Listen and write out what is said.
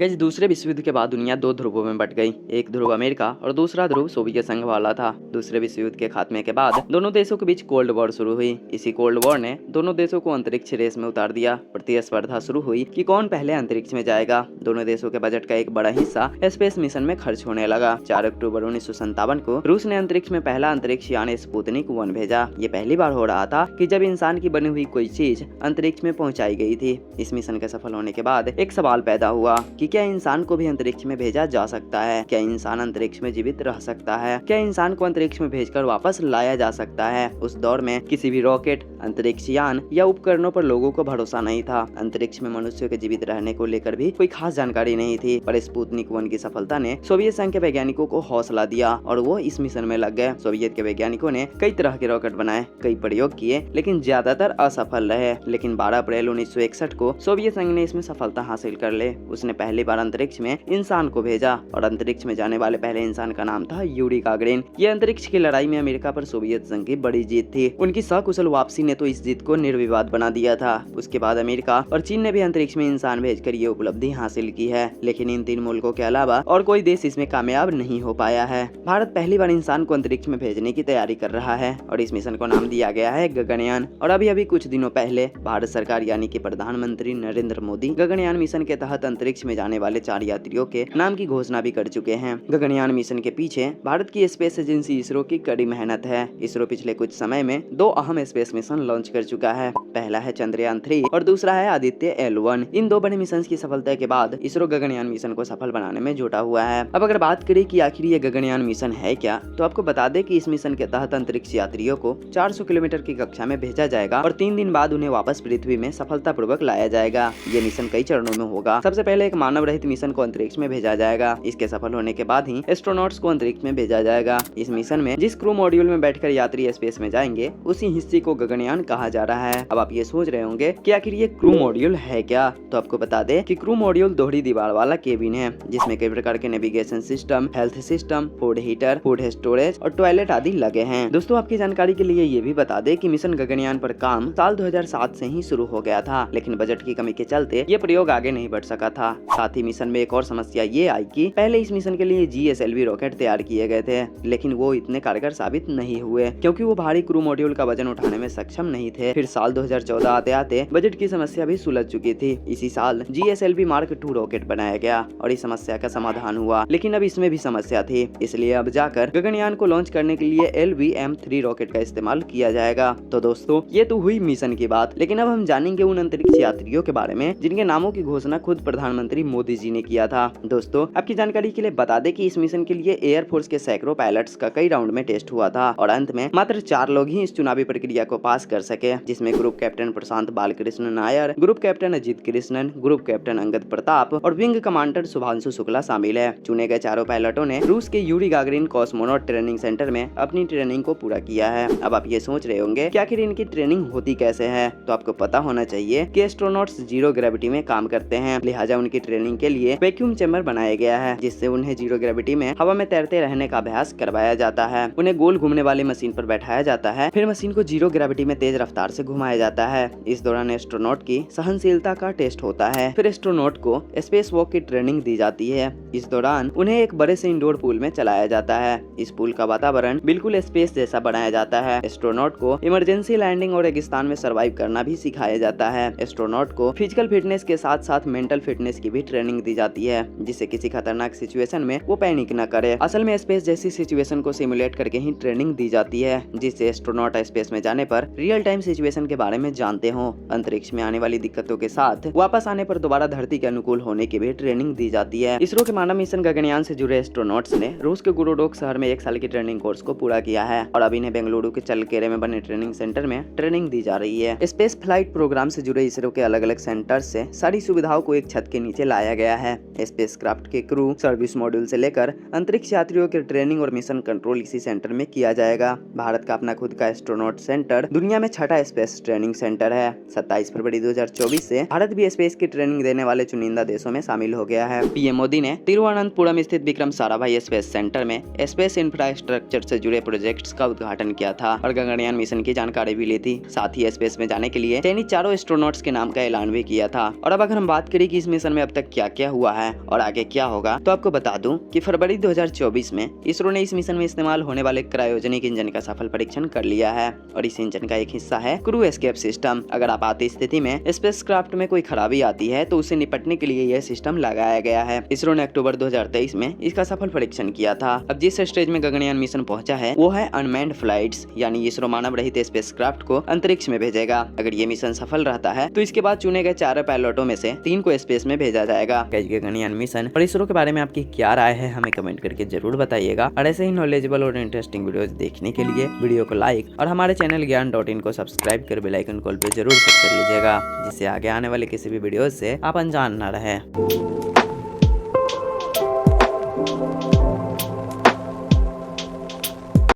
Guys दूसरे विश्व युद्ध के बाद दुनिया दो ध्रुवों में बट गई। एक ध्रुव अमेरिका और दूसरा ध्रुव सोवियत संघ वाला था। दूसरे विश्व युद्ध के खात्मे के बाद दोनों देशों के बीच कोल्ड वॉर शुरू हुई। इसी कोल्ड वॉर ने दोनों देशों को अंतरिक्ष रेस में उतार दिया। प्रतिस्पर्धा शुरू हुई कि कौन पहले अंतरिक्ष में जाएगा। दोनों देशों के बजट का एक बड़ा हिस्सा स्पेस मिशन में खर्च होने लगा। 4 अक्टूबर 1957 को रूस ने अंतरिक्ष में पहला अंतरिक्ष यान स्पुतनिक 1 भेजा। ये पहली बार हो रहा था कि जब इंसान की बनी हुई कोई चीज अंतरिक्ष में पहुंचाई गई थी। इस मिशन के सफल होने के बाद एक सवाल पैदा हुआ कि क्या इंसान को भी अंतरिक्ष में भेजा जा सकता है? क्या इंसान अंतरिक्ष में जीवित रह सकता है? क्या इंसान को अंतरिक्ष में भेजकर वापस लाया जा सकता है? उस दौर में किसी भी रॉकेट, अंतरिक्ष यान या उपकरणों पर लोगों को भरोसा नहीं था। अंतरिक्ष में मनुष्यों के जीवित रहने को लेकर भी कोई खास जानकारी नहीं थी। पर स्पुतनिक 1 की सफलता ने सोवियत संघ के वैज्ञानिकों को हौसला दिया और वो इस मिशन में लग गए। सोवियत के वैज्ञानिकों ने कई तरह के रॉकेट बनाए, कई प्रयोग किए, लेकिन ज्यादातर असफल रहे। लेकिन 12 अप्रैल 1961 को सोवियत संघ ने इसमें सफलता हासिल कर ले। उसने पहली बार अंतरिक्ष में इंसान को भेजा और अंतरिक्ष में जाने वाले पहले इंसान का नाम था यूरी गागरिन। ये अंतरिक्ष की लड़ाई में अमेरिका पर सोवियत संघ की बड़ी जीत थी। उनकी सकुशल वापसी ने तो इस जीत को निर्विवाद बना दिया था। उसके बाद अमेरिका और चीन ने भी अंतरिक्ष में इंसान भेजकर ये उपलब्धि हासिल की है। लेकिन इन 3 मुल्कों के अलावा और कोई देश इसमें कामयाब नहीं हो पाया है। भारत पहली बार इंसान को अंतरिक्ष में भेजने की तैयारी कर रहा है और इस मिशन को नाम दिया गया है गगनयान। और अभी कुछ दिनों पहले भारत सरकार यानी कि प्रधानमंत्री नरेंद्र मोदी गगनयान मिशन के तहत अंतरिक्ष में जाने वाले 4 यात्रियों के नाम की घोषणा भी कर चुके हैं। गगनयान मिशन के पीछे भारत की स्पेस एजेंसी इसरो की कड़ी मेहनत है। इसरो पिछले कुछ समय में 2 अहम स्पेस मिशन लॉन्च कर चुका है। पहला है चंद्रयान 3 और दूसरा है आदित्य L1। इन 2 बड़े मिशन की सफलता के बाद इसरो गगनयान मिशन को सफल बनाने में जुटा हुआ है। अब अगर बात करें कि आखिर ये गगनयान मिशन है क्या, तो आपको बता दें कि इस मिशन के तहत अंतरिक्ष यात्रियों को 400 किलोमीटर की कक्षा में भेजा जाएगा और 3 दिन बाद उन्हें वापस पृथ्वी में सफलतापूर्वक लाया जाएगा। ये मिशन कई चरणों में होगा। सबसे पहले एक मानव रहित मिशन को अंतरिक्ष में भेजा जाएगा। इसके सफल होने के बाद ही एस्ट्रोनॉट्स को अंतरिक्ष में भेजा जाएगा। इस मिशन में जिस क्रू मॉड्यूल में बैठकर यात्री स्पेस में जाएंगे, उसी हिस्से को गगनयान कहा जा रहा है। अब आप ये सोच रहे होंगे कि आखिर ये क्रू मॉड्यूल है क्या, तो आपको बता दें कि क्रू मॉड्यूल दोहरी दीवार वाला केबिन है, जिसमें कई प्रकार के navigation system, health system, food heater, food storage और टॉयलेट आदि लगे हैं। दोस्तों आपकी जानकारी के लिए ये भी बता दें कि मिशन गगनयान पर काम साल 2007 से ही शुरू हो गया था, लेकिन बजट की कमी के चलते ये प्रयोग आगे नहीं बढ़ सका था। साथ ही मिशन में एक और समस्या ये आई कि पहले इस मिशन के लिए GSLV रॉकेट तैयार किए गए थे, लेकिन वो इतने कारगर साबित नहीं हुए क्योंकि वो भारी क्रू मॉड्यूल का वजन उठाने में सक्षम नहीं थे। फिर साल 2014 आते आते बजट की समस्या भी सुलझ चुकी थी। इसी साल GSLV Mark II रॉकेट बनाया गया और इस समस्या का समाधान हुआ, लेकिन अब इसमें भी समस्या थी। इसलिए अब जाकर गगनयान को लॉन्च करने के लिए LVM-3 रॉकेट का इस्तेमाल किया जाएगा। तो दोस्तों ये तो हुई मिशन की बात, लेकिन अब हम जानेंगे उन अंतरिक्ष यात्रियों के बारे में जिनके नामों की घोषणा खुद प्रधानमंत्री मोदी जी ने किया था। दोस्तों आपकी जानकारी के लिए बता दें कि इस मिशन के लिए एयरफोर्स के सैकड़ों पायलट्स का कई राउंड में टेस्ट हुआ था और अंत में मात्र 4 लोग ही इस चुनावी प्रक्रिया को पास कर सके, जिसमें group captain Prashant Balakrishna Nair, group captain Ajit Krishnan, group captain Angad Pratap और विंग कमांडर शुभांशु शुक्ला शामिल है। चुने गए चारों पायलटों ने रूस के Yuri Gagarin cosmonaut training centre में अपनी ट्रेनिंग को पूरा किया है। अब आप ये सोच रहे होंगे कि आखिर इनकी ट्रेनिंग होती कैसे है, तो आपको पता होना चाहिए कि एस्ट्रोनॉट्स 0 ग्रेविटी में काम करते हैं, लिहाजा उनकी ट्रेनिंग के लिए वैक्यूम चैम्बर बनाया गया है, जिससे उन्हें 0 ग्रेविटी में हवा में तैरते रहने का अभ्यास करवाया जाता है। उन्हें गोल घूमने वाली मशीन पर बैठाया जाता है, फिर मशीन को 0 ग्रेविटी में तेज रफ्तार से घुमाया जाता है। इस दौरान एस्ट्रोनॉट की सहनशीलता का टेस्ट होता है। फिर एस्ट्रोनॉट को स्पेस वॉक की ट्रेनिंग दी जाती है। इस दौरान उन्हें एक बड़े से इंडोर पूल में चलाया जाता है। इस पूल का वातावरण बिल्कुल स्पेस जैसा बनाया जाता है। एस्ट्रोनॉट को इमरजेंसी लैंडिंग और रेगिस्तान में सर्वाइव करना भी सिखाया जाता है। एस्ट्रोनॉट को फिजिकल फिटनेस के साथ साथ मेंटल फिटनेस की भी ट्रेनिंग दी जाती है, जिससे किसी खतरनाक सिचुएशन में वो पैनिक न करे। असल में स्पेस जैसी सिचुएशन को सिमुलेट करके ही ट्रेनिंग दी जाती है, जिससे एस्ट्रोनॉट स्पेस में जाने पर रियल टाइम सिचुएशन के बारे में जानते हो। अंतरिक्ष में आने वाली दिक्कतों के साथ वापस आने पर दोबारा धरती के अनुकूल होने की भी ट्रेनिंग दी जाती है। इसरो के मानव मिशन गगनयान से जुड़े एस्ट्रोनॉट्स ने रूस के गुरुडोक शहर में 1 साल की ट्रेनिंग कोर्स को पूरा किया है और अब इन्हें बेंगलुरु के चलकेरे में बने ट्रेनिंग सेंटर में ट्रेनिंग दी जा रही है। स्पेस फ्लाइट प्रोग्राम से जुड़े इसरो के अलग अलग सेंटर से सारी सुविधाओं को एक छत के नीचे लाया गया है। स्पेसक्राफ्ट के क्रू, सर्विस मॉड्यूल से लेकर अंतरिक्ष यात्रियों के ट्रेनिंग और मिशन कंट्रोल इसी सेंटर में किया जाएगा। भारत का अपना खुद का एस्ट्रोनॉट सेंटर दुनिया में 6ठा स्पेस ट्रेनिंग सेंटर है। 27 फरवरी 2024 से भारत भी स्पेस की ट्रेनिंग देने वाले चुनिंदा देशों में शामिल हो गया है। पीएम मोदी ने तिरुवनंतपुरम स्थित विक्रम साराभाई स्पेस सेंटर में स्पेस इंफ्रास्ट्रक्चर से जुड़े प्रोजेक्ट्स का उद्घाटन किया था और गगनयान मिशन की जानकारी भी ली थी। साथ ही स्पेस में जाने के लिए चयनित 4 एस्ट्रोनॉट्स के नाम का ऐलान भी किया था। और अब अगर हम बात करें कि इस मिशन में अब तक क्या क्या हुआ है, है और आगे क्या होगा। तो आपको बता दूं कि फरवरी 2024 में इसरो ने इस मिशन में इस्तेमाल होने वाले क्रायोजेनिक इंजन का सफल परीक्षण कर लिया है और इस इंजन का एक हिस्सा है क्रू एस्केप सिस्टम। अगर आपात स्थिति में स्पेसक्राफ्ट में कोई खराबी आती है तो उससे निपटने के लिए यह सिस्टम लगाया गया है। इसरो ने अक्टूबर 2023 में इसका सफल परीक्षण किया था। अब जिस स्टेज में गगनयान मिशन पहुंचा है वो है अनमैन्ड फ्लाइट्स, यानी इसरो मानव रहित स्पेसक्राफ्ट को अंतरिक्ष में भेजेगा। अगर ये मिशन सफल रहता है तो इसके बाद चुने गए 4 पायलटों में से 3 को स्पेस में भेजा जाएगा। गगनयान मिशन और इसरो के बारे में आपकी क्या राय है हमें कमेंट करके जरूर बताइएगा और ऐसे ही नॉलेजेबल और इंटरेस्टिंग वीडियोस देखने के लिए वीडियो को लाइक और हमारे चैनल ज्ञान.in को सब्सक्राइब कर बेल आइकन कॉल पे जरूर सेट कर लीजिएगा, जिससे आगे आने वाले किसी भी वीडियो से आप अनजान न रहे।